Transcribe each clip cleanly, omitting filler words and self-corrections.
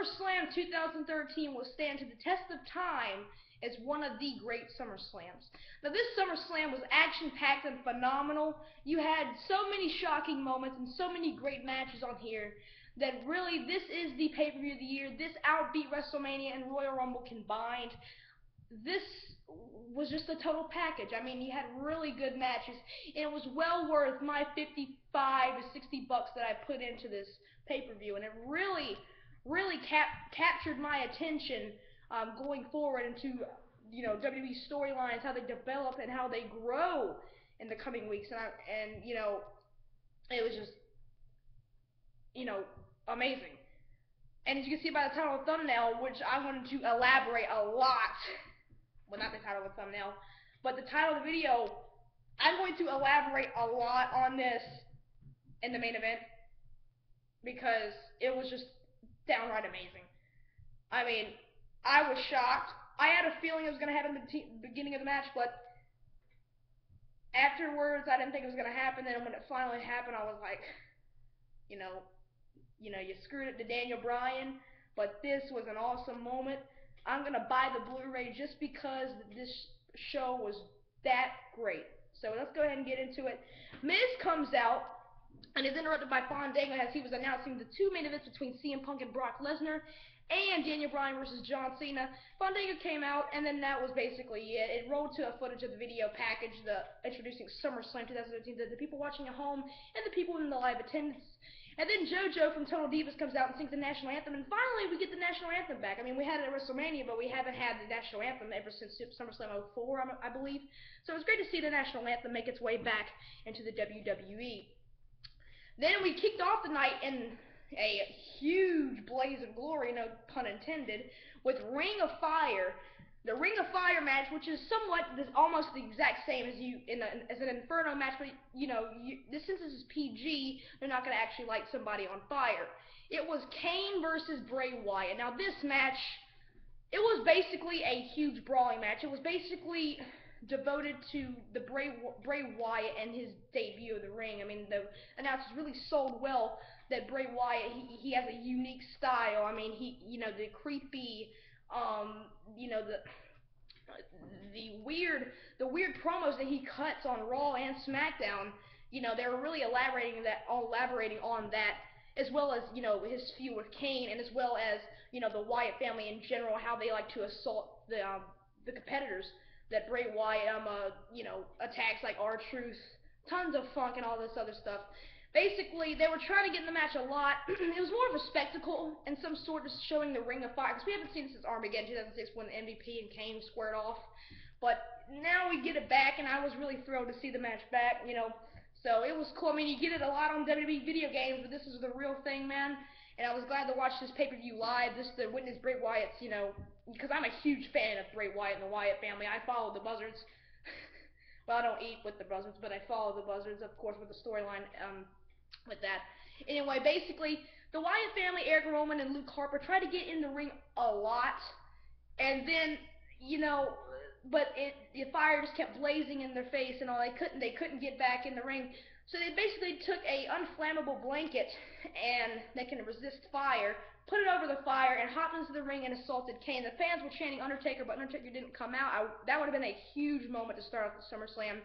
SummerSlam 2013 will stand to the test of time as one of the great SummerSlams. Now, this SummerSlam was action-packed and phenomenal. You had so many shocking moments and so many great matches on here that really this is the pay-per-view of the year. This outbeat WrestleMania and Royal Rumble combined. This was just a total package. I mean, you had really good matches, and it was well worth my $55 to $60 that I put into this pay-per-view, and it really captured my attention going forward into, you know, WWE storylines, how they develop and how they grow in the coming weeks, and you know, it was just, you know, amazing. And as you can see by the title and thumbnail, which I wanted to elaborate a lot, well, not the title and thumbnail, but the title of the video, I'm going to elaborate a lot on this in the main event because it was just downright amazing. I mean, I was shocked. I had a feeling it was going to happen at the beginning of the match, but afterwards, I didn't think it was going to happen. And when it finally happened, I was like, you know, you screwed it to Bryan, but this was an awesome moment. I'm going to buy the Blu-ray just because this show was that great. So let's go ahead and get into it. Miz comes out and is interrupted by Fandango as he was announcing the two main events between CM Punk and Brock Lesnar and Daniel Bryan versus John Cena. Fandango came out, and then that was basically it. It rolled to a footage of the video package, introducing SummerSlam 2013 to the people watching at home and the people in the live attendance. And then JoJo from Total Divas comes out and sings the national anthem, and finally we get the national anthem back. I mean, we had it at WrestleMania, but we haven't had the national anthem ever since SummerSlam 04, I believe. So it was great to see the national anthem make its way back into the WWE. Then we kicked off the night in a huge blaze of glory, no pun intended, with Ring of Fire. The Ring of Fire match, which is somewhat almost the exact same as an Inferno match, but you know, since this is PG, they're not going to actually light somebody on fire. It was Kane versus Bray Wyatt. Now this match, it was basically a huge brawling match. It was basically devoted to the Bray Wyatt and his debut of the ring. I mean, the announcers really sold well that Bray Wyatt, he has a unique style. I mean, you know, the creepy, you know, the weird promos that he cuts on Raw and SmackDown, you know, they were really elaborating on that, as well as, you know, his feud with Kane, and as well as, you know, the Wyatt family in general, how they like to assault the competitors that Bray Wyatt, you know, attacks like R-Truth, tons of funk and all this other stuff. Basically, they were trying to get in the match a lot. It was more of a spectacle and some sort of showing the Ring of Fire, because we haven't seen this since Armageddon 2006 when the MVP and Kane squared off. But now we get it back, and I was really thrilled to see the match back, you know. So it was cool. I mean, you get it a lot on WWE video games, but this is the real thing, man. And I was glad to watch this pay-per-view live, just to witness Bray Wyatt's, you know, because I'm a huge fan of Bray Wyatt and the Wyatt family. I follow the Buzzards. Well, I don't eat with the Buzzards, but I follow the Buzzards, of course, with the storyline with that. Anyway, basically, the Wyatt family, Eric Rowan and Luke Harper, tried to get in the ring a lot, and then, you know, but the fire just kept blazing in their face and all. They couldn't get back in the ring. So they basically took a unflammable blanket and they can resist fire, put it over the fire, and hopped into the ring and assaulted Kane. The fans were chanting Undertaker, but Undertaker didn't come out. That would have been a huge moment to start off the SummerSlam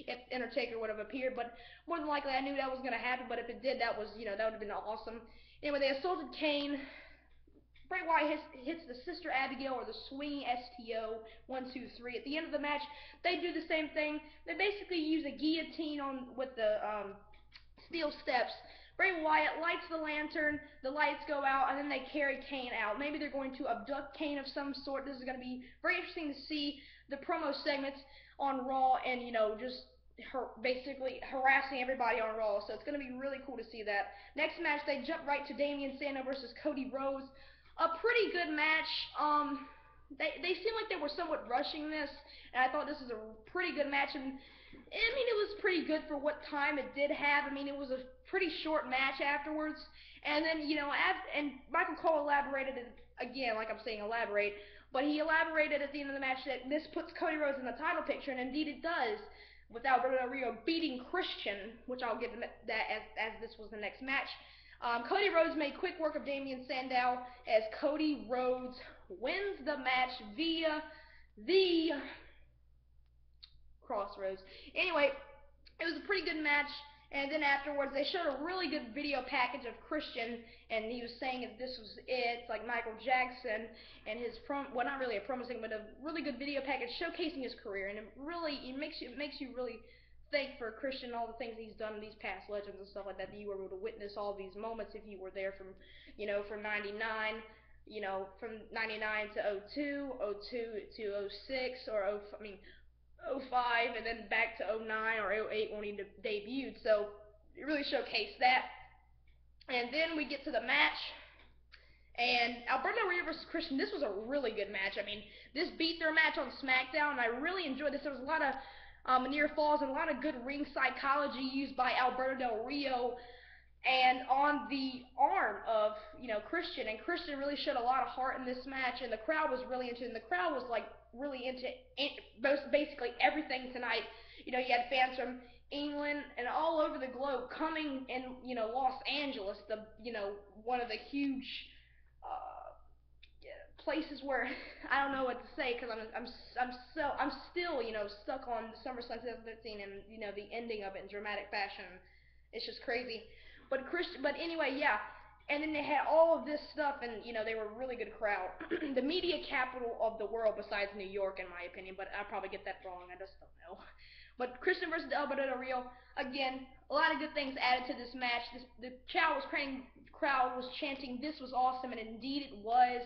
if Undertaker would have appeared. But more than likely, I knew that was going to happen. But if it did, that would have been awesome. Anyway, they assaulted Kane. Bray Wyatt hits the Sister Abigail, or the swinging STO, 1, 2, 3. At the end of the match, they do the same thing. They basically use a guillotine with the steel steps. Bray Wyatt lights the lantern, the lights go out, and then they carry Kane out. Maybe they're going to abduct Kane of some sort. This is going to be very interesting to see the promo segments on Raw, and, you know, just basically harassing everybody on Raw. So it's going to be really cool to see that. Next match, they jump right to Damien Sandow versus Cody Rhodes. A pretty good match. They seemed like they were somewhat rushing this, and I thought this was a pretty good match. And I mean, it was pretty good for what time it did have. I mean, it was a pretty short match afterwards. And then, you know, and Michael Cole elaborated it again, like I'm saying, elaborate. But he elaborated at the end of the match that this puts Cody Rhodes in the title picture, and indeed it does, with Alberto beating Christian, which I'll get to that as this was the next match. Cody Rhodes made quick work of Damien Sandow as Cody Rhodes wins the match via the Crossroads. Anyway, it was a pretty good match. And then afterwards, they showed a really good video package of Christian, and he was saying that this was it, like Michael Jackson, and his well, not really a promo segment, but a really good video package showcasing his career, and it makes you really think for Christian all the things he's done in these past legends and stuff like that. That you were able to witness all these moments if you were there from, from '99. From '99 to '02, '02 to '06, or '05, and then back to '09 or '08 when he debuted. So it really showcased that. And then we get to the match, and Alberto versus Christian. This was a really good match. I mean, this beat their match on SmackDown, and I really enjoyed this. There was a lot of near falls and a lot of good ring psychology used by Alberto Del Rio and on the arm of Christian, and Christian really showed a lot of heart in this match, and the crowd was really into it, and the crowd was like really into basically everything tonight. You had fans from England and all over the globe coming in, Los Angeles, the one of the huge places where I don't know what to say, because I'm still stuck on SummerSlam 2015 and the ending of it in dramatic fashion. It's just crazy. But anyway, yeah. And then they had all of this stuff, and they were a really good crowd. The media capital of the world besides New York, in my opinion, but I probably get that wrong. I just don't know. But Christian versus Alberto Del Rio, again, a lot of good things added to this match. The crowd was chanting, "This was awesome," and indeed it was.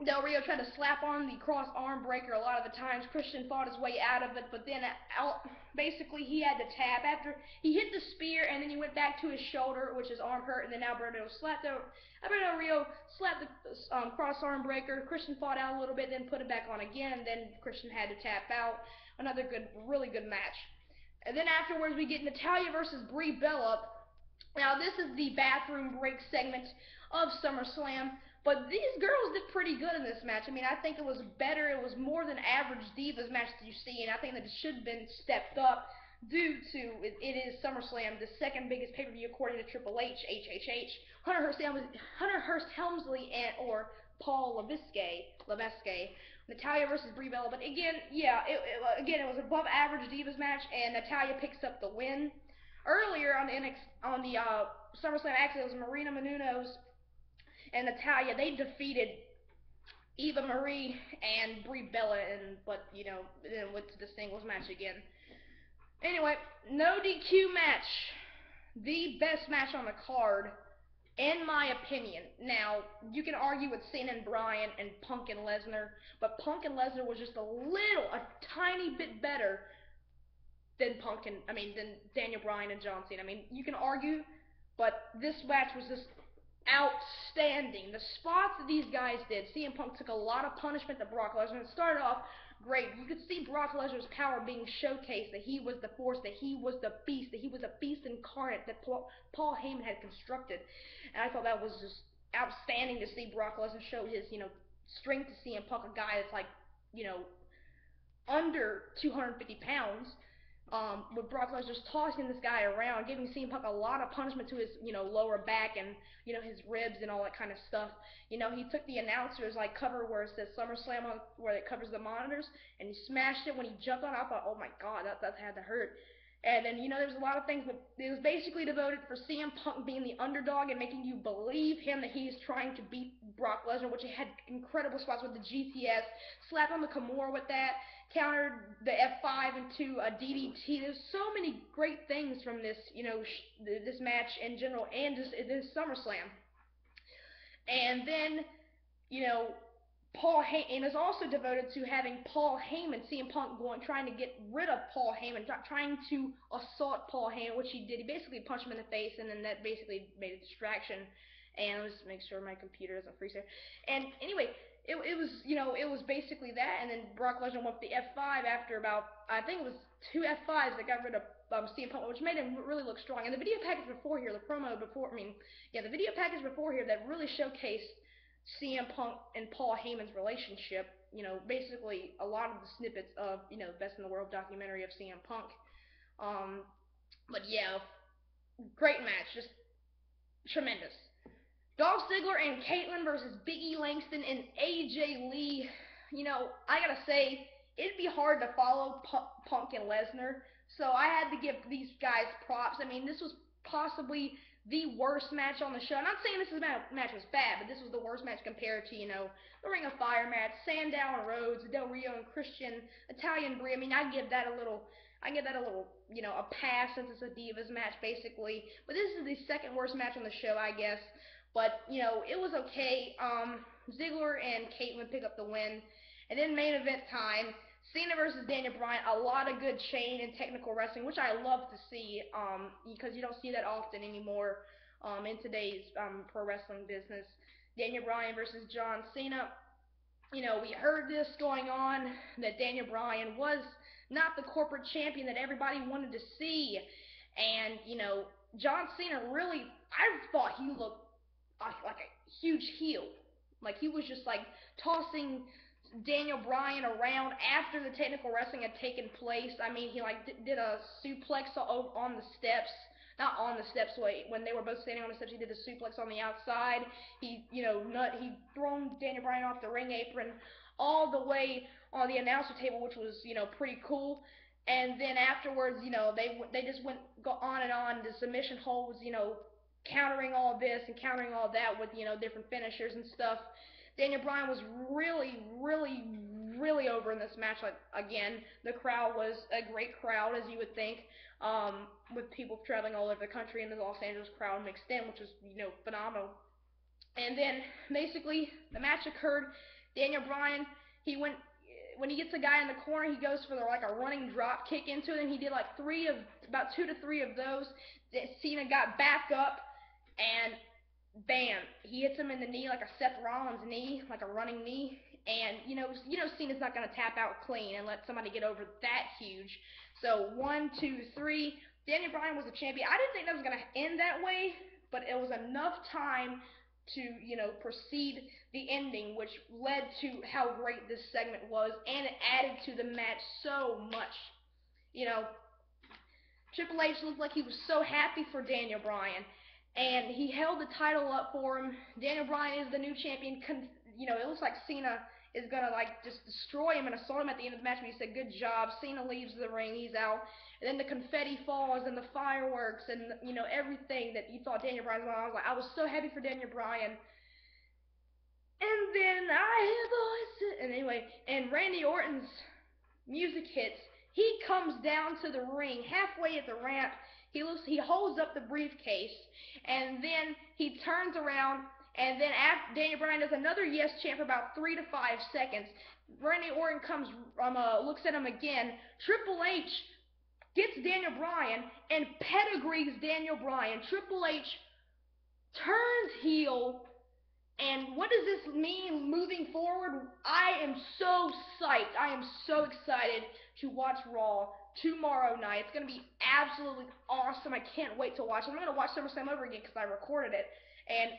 Del Rio tried to slap on the cross arm breaker a lot of the times. Christian fought his way out of it, but then basically he had to tap after he hit the spear, and then he went back to his shoulder, which his arm hurt, and then Alberto Del Rio slapped the cross arm breaker. Christian fought out a little bit, then put it back on again. Then Christian had to tap out. Another really good match. And then afterwards we get Natalya versus Brie Bella. Now this is the bathroom break segment of SummerSlam. But these girls did pretty good in this match. I mean, I think it was better. It was more than average Divas match that you see, and I think that it should have been stepped up due to it is SummerSlam, the second biggest pay-per-view according to Triple H, HHH, Hunter Hearst Helmsley, or Paul Levesque, Natalya versus Brie Bella. But again, yeah, it was above average Divas match, and Natalya picks up the win. Earlier on the SummerSlam exit, it was Marina Menounos and Natalya. They defeated Eva Marie and Brie Bella, but then went to the singles match again. Anyway, no DQ match, the best match on the card, in my opinion. Now, you can argue with Cena and Bryan and Punk and Lesnar, but Punk and Lesnar was just a tiny bit better than than Daniel Bryan and John Cena. I mean, you can argue, but this match was just outstanding. The spots that these guys did. CM Punk took a lot of punishment to Brock Lesnar. It started off great. You could see Brock Lesnar's power being showcased, that he was the force, that he was the beast, that he was a beast incarnate that Paul Heyman had constructed. And I thought that was just outstanding to see Brock Lesnar show his, strength to CM Punk, a guy that's like, under 250 pounds. With Brock Lesnar just tossing this guy around, giving CM Punk a lot of punishment to his, lower back and, his ribs and all that kind of stuff. He took the announcer's cover where it says SummerSlam where it covers the monitors, and he smashed it when he jumped on it. I thought, oh my God, that had to hurt. And then, there's a lot of things, but it was basically devoted for CM Punk being the underdog and making you believe him that he's trying to beat Brock Lesnar, which he had incredible spots with the GTS, slapped on the Kimura with that, countered the F5 into a DDT. There's so many great things from this, this match in general, and just this SummerSlam. And then, Paul Heyman is also devoted to having Paul Heyman, CM Punk trying to get rid of Paul Heyman, trying to assault Paul Heyman, which he did. He basically punched him in the face, and then that basically made a distraction. And let's make sure my computer doesn't freeze here. And anyway, it was basically that. And then Brock Lesnar went with the F5 after about, I think it was 2 F5s that got rid of CM Punk, which made him really look strong. And the video package before here, the video package before here that really showcased CM Punk and Paul Heyman's relationship, basically a lot of the snippets of, Best in the World documentary of CM Punk. But yeah, great match, just tremendous. Dolph Ziggler and Kaitlyn versus Big E Langston and AJ Lee. You know, I gotta say, it'd be hard to follow Punk and Lesnar, so I had to give these guys props. I mean, this was possibly the worst match on the show. I'm not saying this match was bad, but this was the worst match compared to, the Ring of Fire match, Sandow and Rhodes, Del Rio and Christian, Natalya and Brie. I mean, I give that a little, a pass since it's a Divas match, basically. But this is the second worst match on the show, I guess. But, it was okay. Ziggler and Kaitlyn pick up the win. And then main event time, Cena versus Daniel Bryan. A lot of good chain and technical wrestling, which I love to see, because you don't see that often anymore in today's pro wrestling business. Daniel Bryan versus John Cena. We heard this going on, that Daniel Bryan was not the corporate champion that everybody wanted to see. And, John Cena really, I thought he looked like a huge heel. Like he was just like tossing Daniel Bryan around after the technical wrestling had taken place. I mean, he like did a suplex on the steps. Not on the steps, when they were both standing on the steps, he did a suplex on the outside. He, he thrown Daniel Bryan off the ring apron all the way on the announcer table, which was, pretty cool. And then afterwards, they just went on and on. The submission holds, countering all this and countering all that with, different finishers and stuff. Daniel Bryan was really, really, really over in this match. Like, again, the crowd was a great crowd, as you would think, with people traveling all over the country, and the Los Angeles crowd mixed in, which was, phenomenal. And then, basically, the match occurred. Daniel Bryan, when he gets a guy in the corner, he goes for like a running drop kick into it, and he did like about 2 to 3 of those. Cena got back up, and bam, he hits him in the knee like a Seth Rollins knee, like a running knee. And Cena's not gonna tap out clean and let somebody get over that huge. So 1, 2, 3. Daniel Bryan was the champion. I didn't think that was gonna end that way, but it was enough time to proceed the ending, which led to how great this segment was, and it added to the match so much. Triple H looked like he was so happy for Daniel Bryan, and he held the title up for him. Daniel Bryan is the new champion. It looks like Cena is gonna like just destroy him and assault him at the end of the match. But he said, "Good job." Cena leaves the ring. He's out, and then the confetti falls and the fireworks and everything that you thought Daniel Bryan was on. I was so happy for Daniel Bryan. And then I hear voices. And anyway, and Randy Orton's music hits. He comes down to the ring, halfway at the ramp. He holds up the briefcase, and then he turns around, and then after Daniel Bryan does another yes chant for about 3 to 5 seconds. Randy Orton looks at him again. Triple H gets Daniel Bryan and pedigrees Daniel Bryan. Triple H turns heel. And what does this mean moving forward? I am so psyched. I am so excited to watch Raw tomorrow night. It's going to be absolutely awesome. I can't wait to watch it. I'm going to watch SummerSlam over again because I recorded it. And,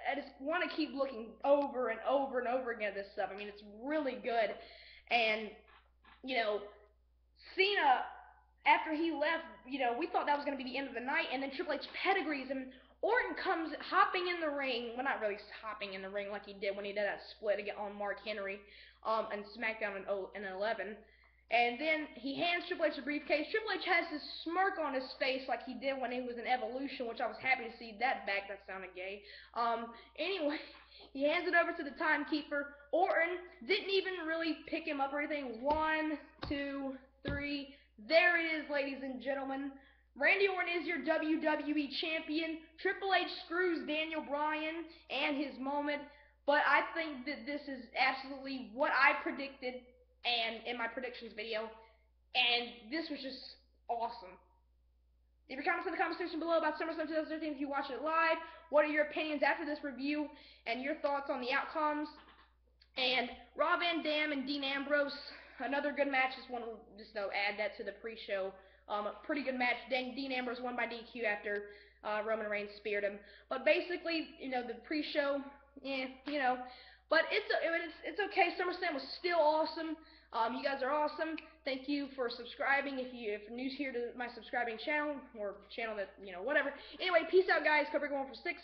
I just want to keep looking over and over and over again at this stuff. I mean, it's really good. And, Cena, after he left, we thought that was going to be the end of the night. And then Triple H pedigrees him. Orton comes hopping in the ring. Well, not really hopping in the ring like he did when he did that split on Mark Henry and SmackDown in 11. And then he hands Triple H the briefcase. Triple H has this smirk on his face like he did when he was in Evolution, which I was happy to see that back. That sounded gay. Anyway, he hands it over to the timekeeper. Orton didn't even really pick him up or anything. 1, 2, 3. There it is, ladies and gentlemen. Randy Orton is your WWE Champion. Triple H screws Daniel Bryan and his moment, but I think that this is absolutely what I predicted and in my predictions video, and this was just awesome. Leave your comments in the comment section below about SummerSlam 2013 if you watch it live. What are your opinions after this review and your thoughts on the outcomes? And Rob Van Dam and Dean Ambrose, another good match. Just want to add that to the pre-show. A pretty good match. Dean Ambrose won by DQ after Roman Reigns speared him. But basically, the pre-show, but it's okay. SummerSlam was still awesome. You guys are awesome. Thank you for subscribing. If you're new here to my subscribing channel, or channel that, whatever. Anyway, peace out, guys. Cover going for 6.